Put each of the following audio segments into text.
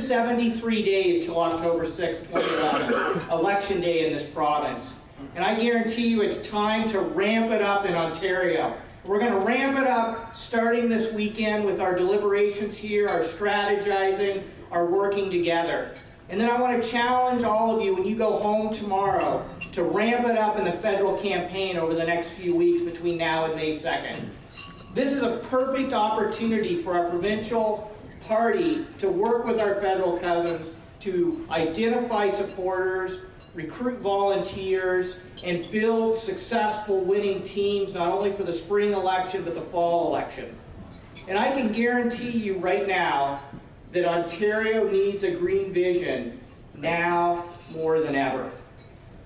is 73 days till October 6, 2011, Election Day in this province. And I guarantee you it's time to ramp it up in Ontario. We're going to ramp it up starting this weekend with our deliberations here, our strategizing, our working together. And then I want to challenge all of you when you go home tomorrow to ramp it up in the federal campaign over the next few weeks between now and May 2nd. This is a perfect opportunity for our provincial party to work with our federal cousins to identify supporters, recruit volunteers, and build successful winning teams, not only for the spring election, but the fall election. And I can guarantee you right now that Ontario needs a green vision now more than ever.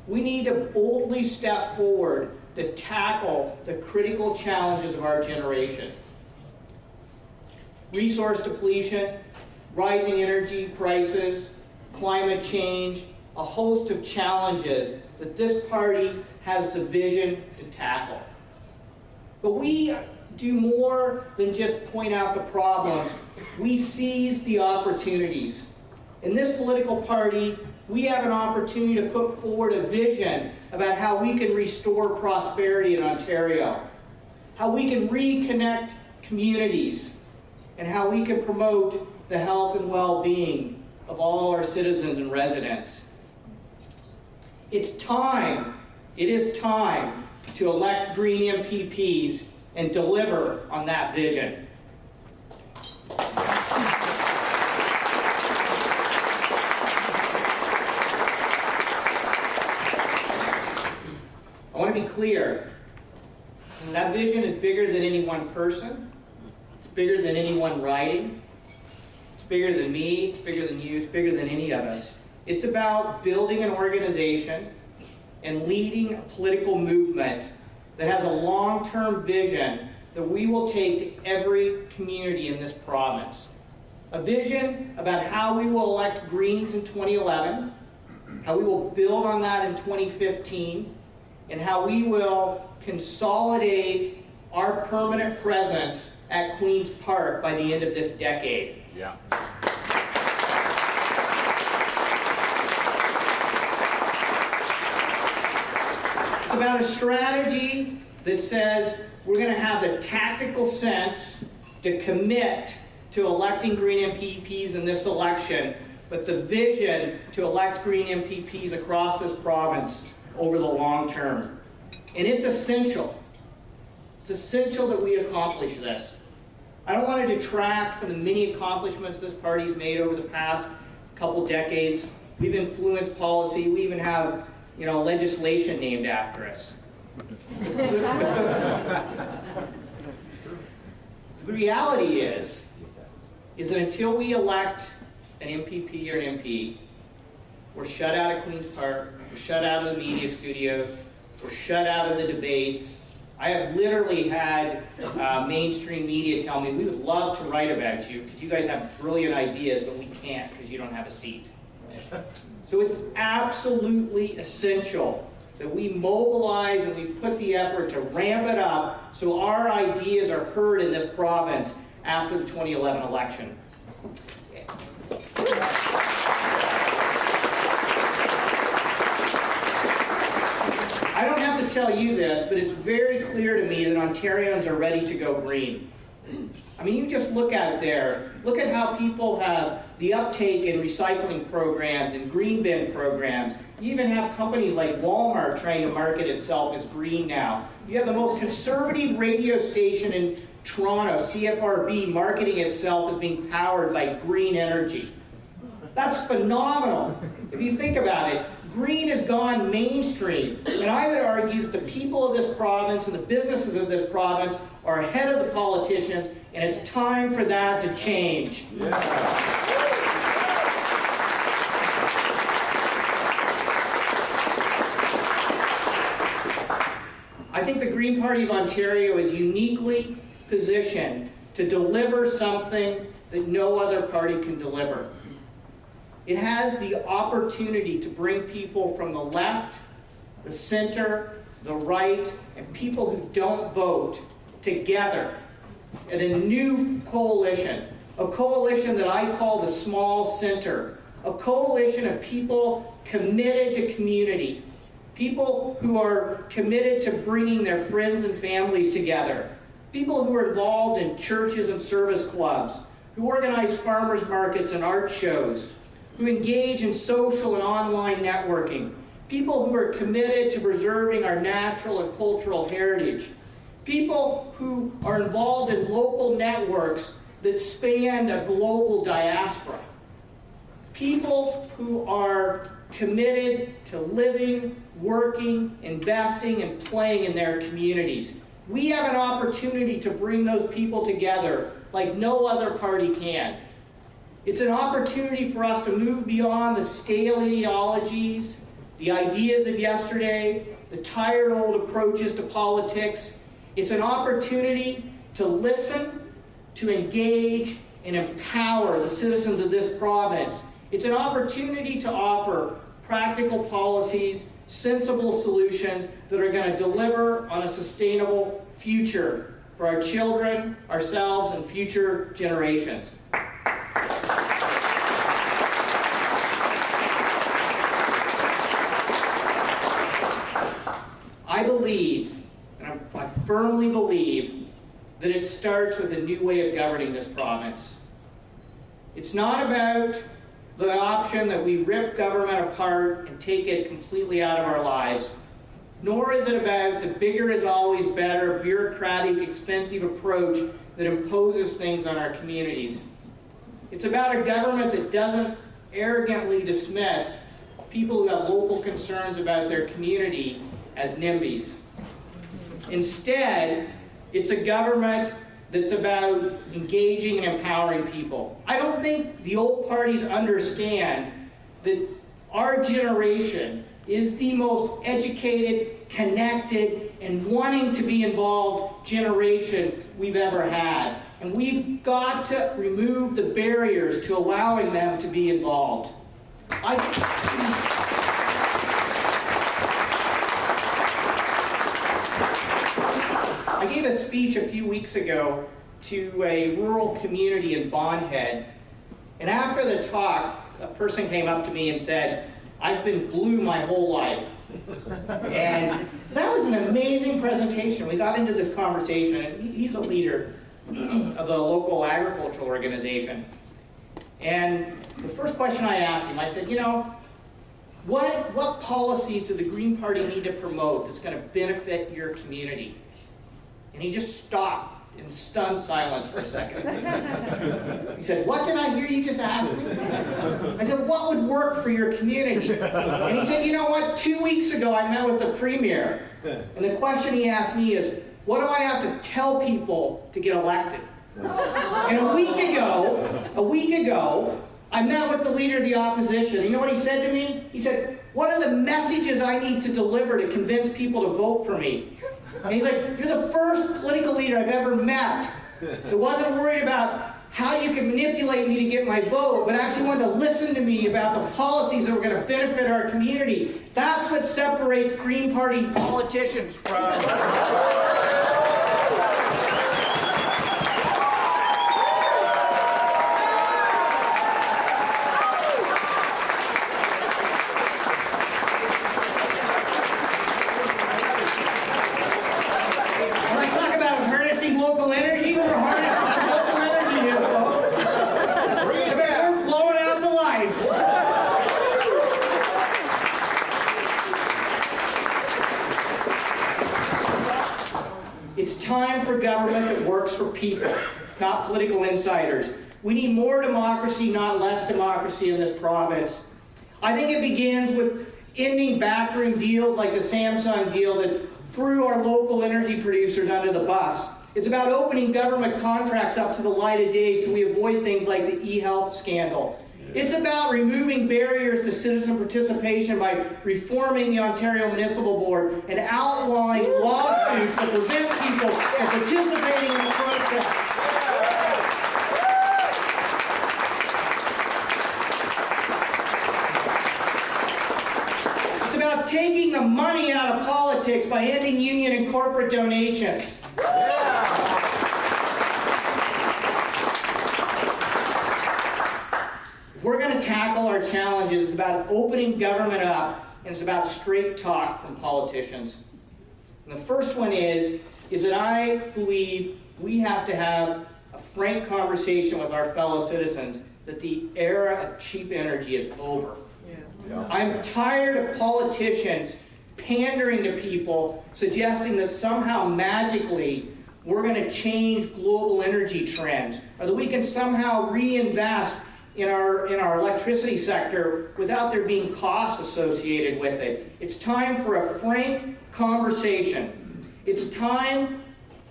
We need to boldly step forward to tackle the critical challenges of our generation. Resource depletion, rising energy prices, climate change, a host of challenges that this party has the vision to tackle. But we do more than just point out the problems. We seize the opportunities. In this political party, we have an opportunity to put forward a vision about how we can restore prosperity in Ontario, how we can reconnect communities, and how we can promote the health and well-being of all our citizens and residents. It's time, it is time to elect Green MPPs and deliver on that vision. I want to be clear. That vision is bigger than any one person. It's bigger than any one riding. It's bigger than me. It's bigger than you. It's bigger than any of us. It's about building an organization and leading a political movement that has a long-term vision that we will take to every community in this province. A vision about how we will elect Greens in 2011, how we will build on that in 2015, and how we will consolidate our permanent presence at Queen's Park by the end of this decade. Yeah. It's about a strategy that says we're going to have the tactical sense to commit to electing Green MPPs in this election, but the vision to elect Green MPPs across this province over the long term. And it's essential. It's essential that we accomplish this. I don't want to detract from the many accomplishments this party's made over the past couple decades. We've influenced policy. We even have, legislation named after us. The reality is that until we elect an MPP or an MP, we're shut out of Queen's Park, we're shut out of the media studios, we're shut out of the debates. I have literally had mainstream media tell me, we would love to write about you because you guys have brilliant ideas, but we can't because you don't have a seat. So it's absolutely essential that we mobilize and we put the effort to ramp it up so our ideas are heard in this province after the 2011 election. I don't have to tell you this, but it's very clear to me that Ontarians are ready to go green. I mean, you just look at it there. Look at how people have the uptake in recycling programs and green bin programs. You even have companies like Walmart trying to market itself as green now. You have the most conservative radio station in Toronto, CFRB, marketing itself as being powered by green energy. That's phenomenal. If you think about it, green has gone mainstream. And I would argue that the people of this province and the businesses of this province are ahead of the politicians, and it's time for that to change. Yeah. I think the Green Party of Ontario is uniquely positioned to deliver something that no other party can deliver. It has the opportunity to bring people from the left, the center, the right, and people who don't vote together in a new coalition a coalition that I call the Small Center, a coalition of people committed to community, people who are committed to bringing their friends and families together, people who are involved in churches and service clubs, who organize farmers markets and art shows, who engage in social and online networking, people who are committed to preserving our natural and cultural heritage, people who are involved in local networks that span a global diaspora, people who are committed to living, working, investing, and playing in their communities. We have an opportunity to bring those people together like no other party can. It's an opportunity for us to move beyond the stale ideologies, the ideas of yesterday, the tired old approaches to politics. It's an opportunity to listen, to engage, and empower the citizens of this province. It's an opportunity to offer practical policies, sensible solutions that are going to deliver on a sustainable future for our children, ourselves, and future generations. I believe, and I firmly believe, that it starts with a new way of governing this province. It's not about the option that we rip government apart and take it completely out of our lives, nor is it about the bigger is always better, bureaucratic, expensive approach that imposes things on our communities. It's about a government that doesn't arrogantly dismiss people who have local concerns about their community as NIMBYs. Instead, it's a government that's about engaging and empowering people. I don't think the old parties understand that our generation is the most educated, connected, and wanting to be involved generation we've ever had. And we've got to remove the barriers to allowing them to be involved. I gave a speech a few weeks ago to a rural community in Bondhead, and after the talk, a person came up to me and said, "I've been blue my whole life." And that was an amazing presentation. We got into this conversation, and he's a leader of the local agricultural organization. And the first question I asked him, I said, what policies do the Green Party need to promote that's going to benefit your community? And he just stopped in stunned silence for a second. He said, "What did I hear you just ask me?" I said, "What would work for your community?" And he said, "You know what? 2 weeks ago I met with the Premier, and the question he asked me is, what do I have to tell people to get elected?" And a week ago, I met with the Leader of the Opposition. You know what he said to me? He said, "What are the messages I need to deliver to convince people to vote for me?" And he's like, "You're the first political leader I've ever met that wasn't worried about how you can manipulate me to get my vote, but actually wanted to listen to me about the policies that were going to benefit our community." That's what separates Green Party politicians from... It's time for government that works for people, not political insiders. We need more democracy, not less democracy in this province. I think it begins with ending backroom deals like the Samsung deal that threw our local energy producers under the bus. It's about opening government contracts up to the light of day so we avoid things like the e-health scandal. It's about removing barriers to citizen participation by reforming the Ontario Municipal Board and outlawing lawsuits that prevent people from participating in the process. It's about taking the money out of politics by ending union and corporate donations. tackle our challenges is about opening government up, and it's about straight talk from politicians. And the first one is that I believe we have to have a frank conversation with our fellow citizens that the era of cheap energy is over. Yeah. I'm tired of politicians pandering to people, suggesting that somehow magically we're going to change global energy trends, or that we can somehow reinvest in our electricity sector without there being costs associated with it. It's time for a frank conversation. It's time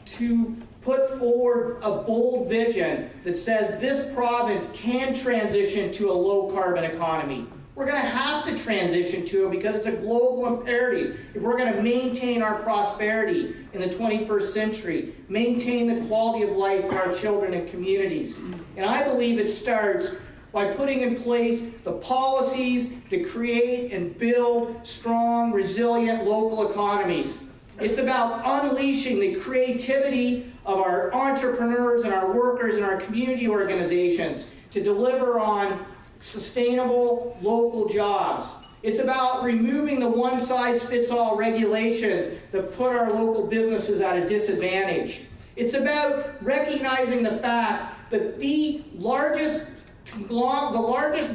to put forward a bold vision that says this province can transition to a low-carbon economy. We're going to have to transition to it because it's a global imperative. If we're going to maintain our prosperity in the 21st century, maintain the quality of life for our children and communities. And I believe it starts by putting in place the policies to create and build strong, resilient local economies. It's about unleashing the creativity of our entrepreneurs and our workers and our community organizations to deliver on sustainable local jobs. It's about removing the one-size-fits-all regulations that put our local businesses at a disadvantage. It's about recognizing the fact that the largest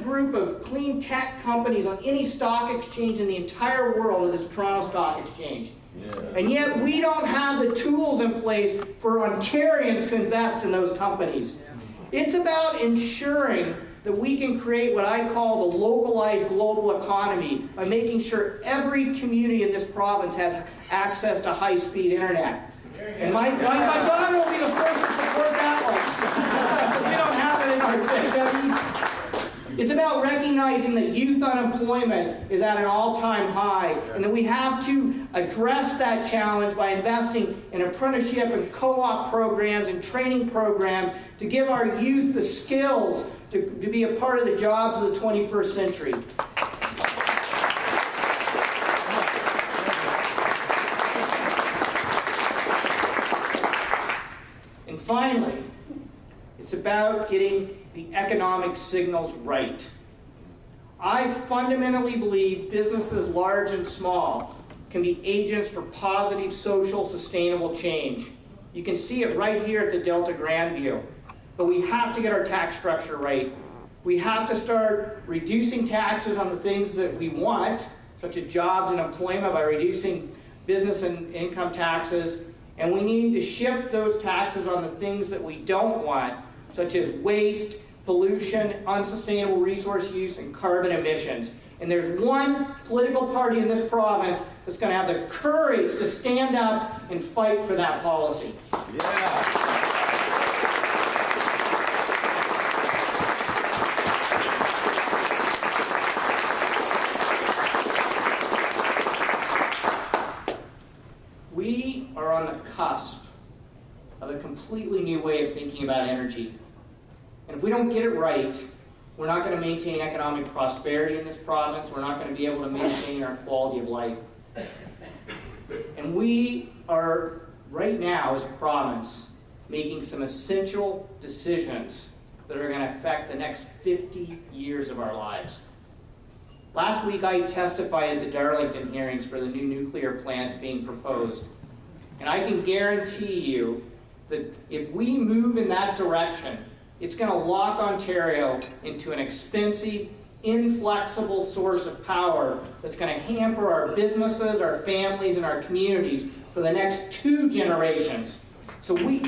group of clean tech companies on any stock exchange in the entire world is the Toronto Stock Exchange. Yeah. And yet we don't have the tools in place for Ontarians to invest in those companies. It's about ensuring that we can create what I call the localized global economy by making sure every community in this province has access to high-speed internet. And my daughter will be the first to support that one. We don't have it in our It's about recognizing that youth unemployment is at an all-time high, and that we have to address that challenge by investing in apprenticeship and co-op programs and training programs to give our youth the skills to be a part of the jobs of the 21st century. And finally, it's about getting the economic signals right. I fundamentally believe businesses large and small can be agents for positive social sustainable change. You can see it right here at the Delta Grandview. But we have to get our tax structure right. We have to start reducing taxes on the things that we want, such as jobs and employment, by reducing business and income taxes. And we need to shift those taxes on the things that we don't want, such as waste, pollution, unsustainable resource use, and carbon emissions. And there's one political party in this province that's going to have the courage to stand up and fight for that policy. Yeah. We are on the cusp of a completely new way of thinking about energy. And if we don't get it right, we're not going to maintain economic prosperity in this province. We're not going to be able to maintain our quality of life. And we are, right now, as a province, making some essential decisions that are going to affect the next 50 years of our lives. Last week, I testified at the Darlington hearings for the new nuclear plants being proposed. And I can guarantee you that if we move in that direction, it's going to lock Ontario into an expensive, inflexible source of power that's going to hamper our businesses, our families, and our communities for the next 2 generations. So we...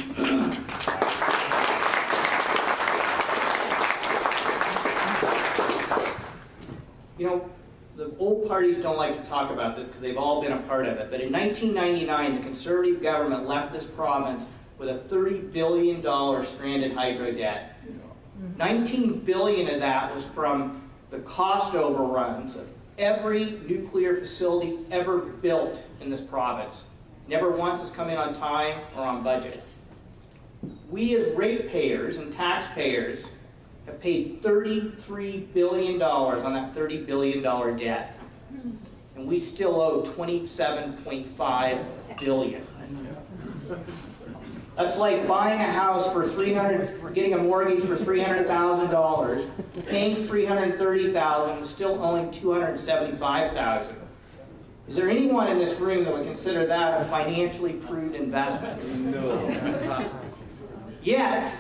You know, the old parties don't like to talk about this because they've all been a part of it, but in 1999, the Conservative government left this province with a $30 billion stranded hydro debt. $19 billion of that was from the cost overruns of every nuclear facility ever built in this province. Never once has come in on time or on budget. We as ratepayers and taxpayers have paid $33 billion on that $30 billion debt. And we still owe $27.5 billion. That's like buying a house for getting a mortgage for $300,000, paying $330,000, and still owing $275,000. Is there anyone in this room that would consider that a financially prudent investment? No. Yet,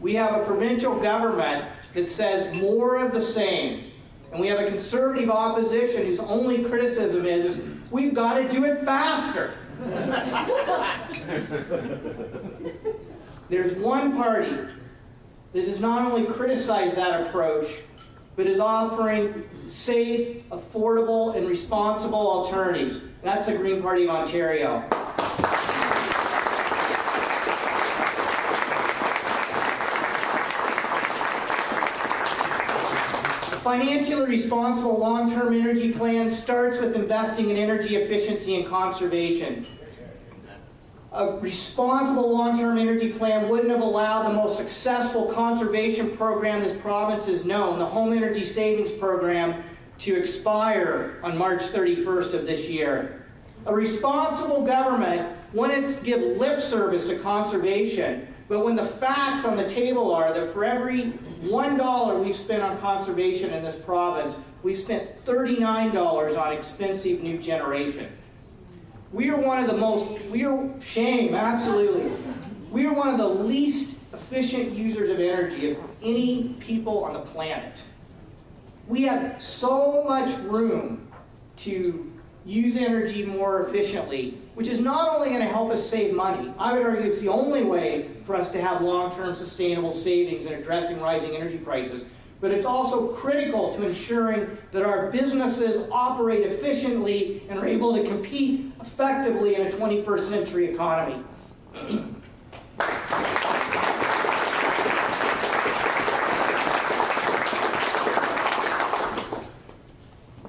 we have a provincial government that says more of the same. And we have a conservative opposition whose only criticism is we've got to do it faster. There's one party that does not only criticize that approach, but is offering safe, affordable, and responsible alternatives. That's the Green Party of Ontario. A financially responsible long-term energy plan starts with investing in energy efficiency and conservation. A responsible long-term energy plan wouldn't have allowed the most successful conservation program this province has known, the Home Energy Savings Program, to expire on March 31st of this year. A responsible government wouldn't give lip service to conservation, but when the facts on the table are that for every $1 we spent on conservation in this province, we spent $39 on expensive new generation. We are one of the most, shame, absolutely. We are one of the least efficient users of energy of any people on the planet. We have so much room to use energy more efficiently, which is not only going to help us save money, I would argue it's the only way for us to have long-term sustainable savings in addressing rising energy prices, but it's also critical to ensuring that our businesses operate efficiently and are able to compete effectively in a 21st century economy.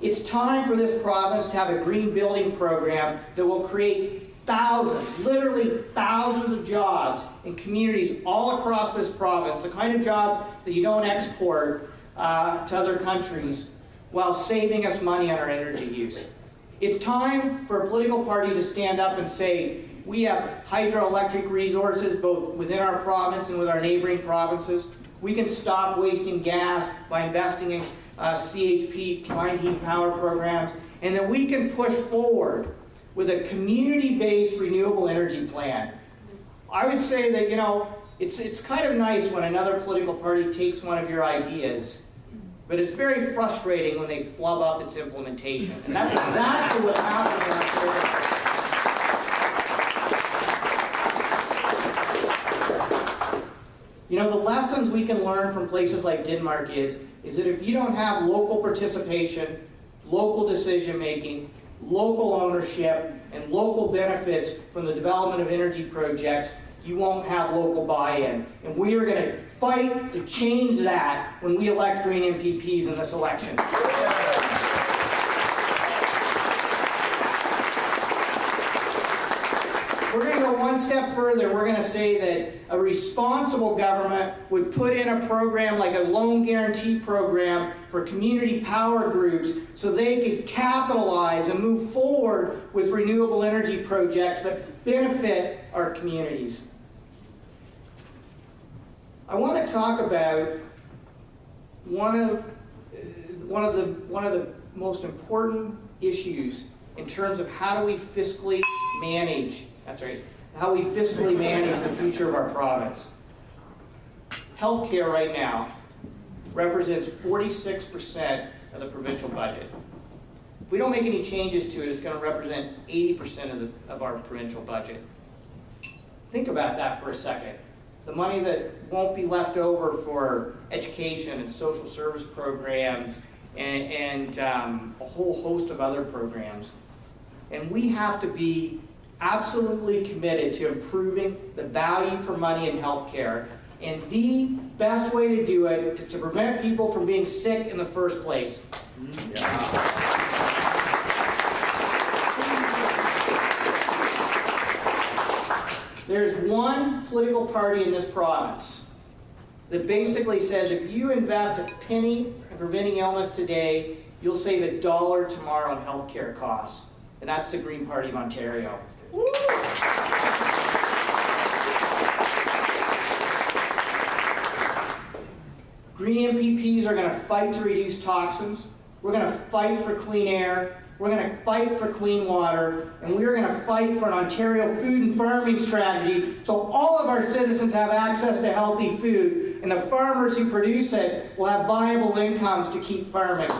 It's time for this province to have a green building program that will create thousands, literally thousands of jobs in communities all across this province, the kind of jobs that you don't export to other countries while saving us money on our energy use. It's time for a political party to stand up and say, we have hydroelectric resources both within our province and with our neighboring provinces. We can stop wasting gas by investing in CHP, combined heat and power programs, and that we can push forward with a community-based renewable energy plan. I would say that, you know, it's kind of nice when another political party takes one of your ideas, but it's very frustrating when they flub up its implementation. And that's exactly what happened in Ontario. You know, the lessons we can learn from places like Denmark is that if you don't have local participation, local decision-making, local ownership, and local benefits from the development of energy projects, you won't have local buy-in. And we are going to fight to change that when we elect Green MPPs in this election. We're going to go one step further. We're going to say that a responsible government would put in a program like a loan guarantee program for community power groups so they could capitalize and move forward with renewable energy projects that benefit our communities. I want to talk about one of the most important issues in terms of how do we fiscally manage. That's right. How we fiscally manage the future of our province. Healthcare right now represents 46% of the provincial budget. If we don't make any changes to it, it's going to represent 80% of our provincial budget. Think about that for a second. The money that won't be left over for education and social service programs and a whole host of other programs. And we have to be absolutely committed to improving the value for money in healthcare. And the best way to do it is to prevent people from being sick in the first place. There's one political party in this province that basically says if you invest a penny in preventing illness today, you'll save $1 tomorrow in healthcare costs. And that's the Green Party of Ontario. Green MPPs are going to fight to reduce toxins. We're going to fight for clean air. We're going to fight for clean water. And we're going to fight for an Ontario food and farming strategy so all of our citizens have access to healthy food, and the farmers who produce it will have viable incomes to keep farming.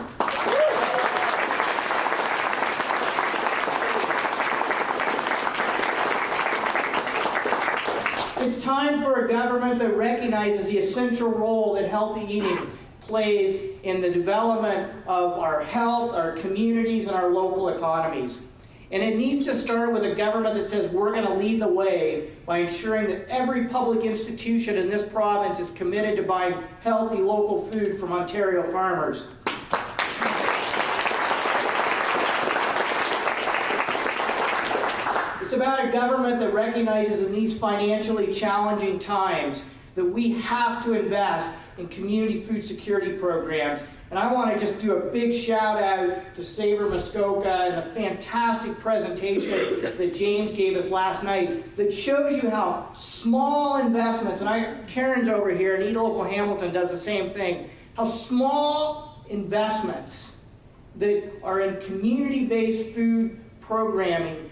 It's time for a government that recognizes the essential role that healthy eating plays in the development of our health, our communities, and our local economies. And it needs to start with a government that says we're going to lead the way by ensuring that every public institution in this province is committed to buying healthy local food from Ontario farmers. It's about a government that recognizes in these financially challenging times that we have to invest in community food security programs. And I want to just do a big shout out to Sabre Muskoka and the fantastic presentation that James gave us last night that shows you how small investments, and Karen's over here, and Eat Local Hamilton does the same thing, how small investments that are in community-based food programming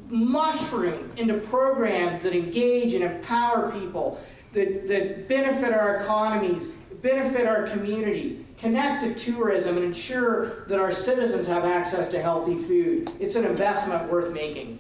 mushroom into programs that engage and empower people, that benefit our economies, benefit our communities, connect to tourism, and ensure that our citizens have access to healthy food. It's an investment worth making.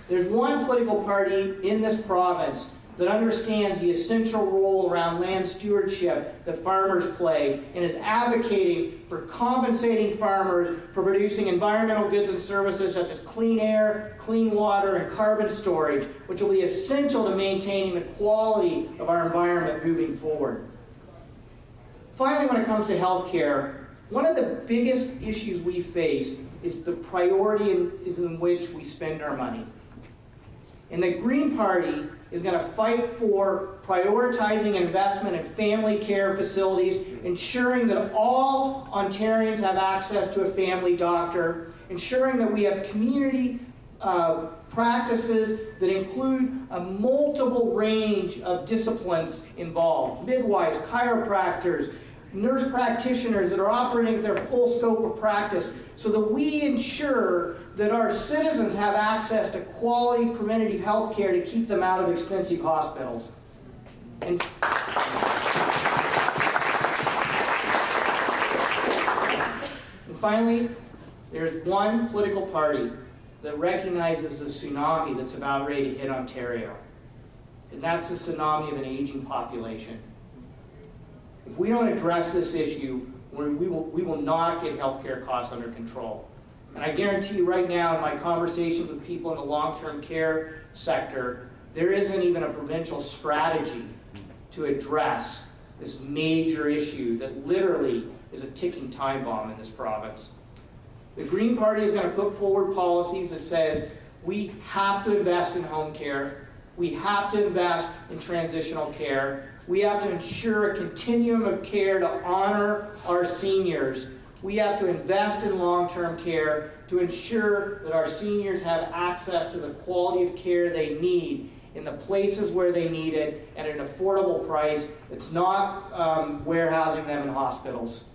There's one political party in this province that understands the essential role around land stewardship that farmers play and is advocating for compensating farmers for producing environmental goods and services such as clean air, clean water, and carbon storage, which will be essential to maintaining the quality of our environment moving forward. Finally, when it comes to health care, one of the biggest issues we face is the priority in which we spend our money. And the Green Party is going to fight for prioritizing investment in family care facilities, ensuring that all Ontarians have access to a family doctor, ensuring that we have community practices that include a multiple range of disciplines involved. Midwives, chiropractors, nurse practitioners that are operating at their full scope of practice so that we ensure that our citizens have access to quality preventative health care to keep them out of expensive hospitals. And finally, there's one political party that recognizes the tsunami that's about ready to hit Ontario. And that's the tsunami of an aging population. If we don't address this issue, we will not get healthcare costs under control. And I guarantee you right now, in my conversations with people in the long-term care sector, there isn't even a provincial strategy to address this major issue that literally is a ticking time bomb in this province. The Green Party is going to put forward policies that says we have to invest in home care, we have to invest in transitional care, we have to ensure a continuum of care to honor our seniors. We have to invest in long-term care to ensure that our seniors have access to the quality of care they need in the places where they need it at an affordable price that's not warehousing them in hospitals.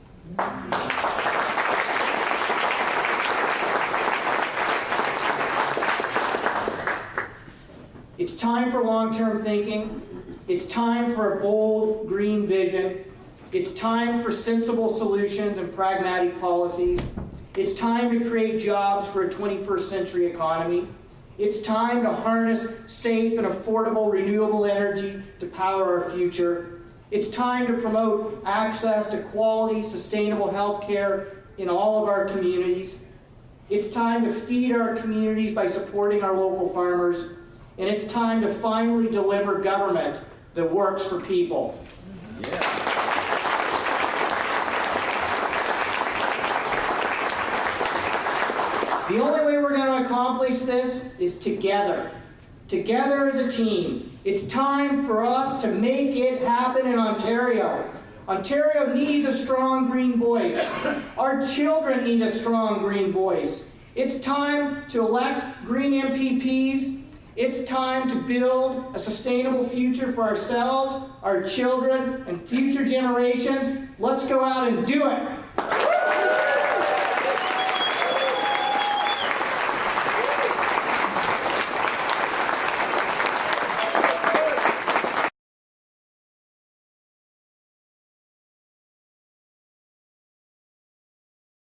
It's time for long-term thinking. It's time for a bold green vision. It's time for sensible solutions and pragmatic policies. It's time to create jobs for a 21st century economy. It's time to harness safe and affordable renewable energy to power our future. It's time to promote access to quality, sustainable health care in all of our communities. It's time to feed our communities by supporting our local farmers. And it's time to finally deliver government that works for people. Yeah. The only way we're going to accomplish this is together. Together as a team. It's time for us to make it happen in Ontario. Ontario needs a strong green voice. Our children need a strong green voice. It's time to elect green MPPs It's time to build a sustainable future for ourselves, our children, and future generations. Let's go out and do it.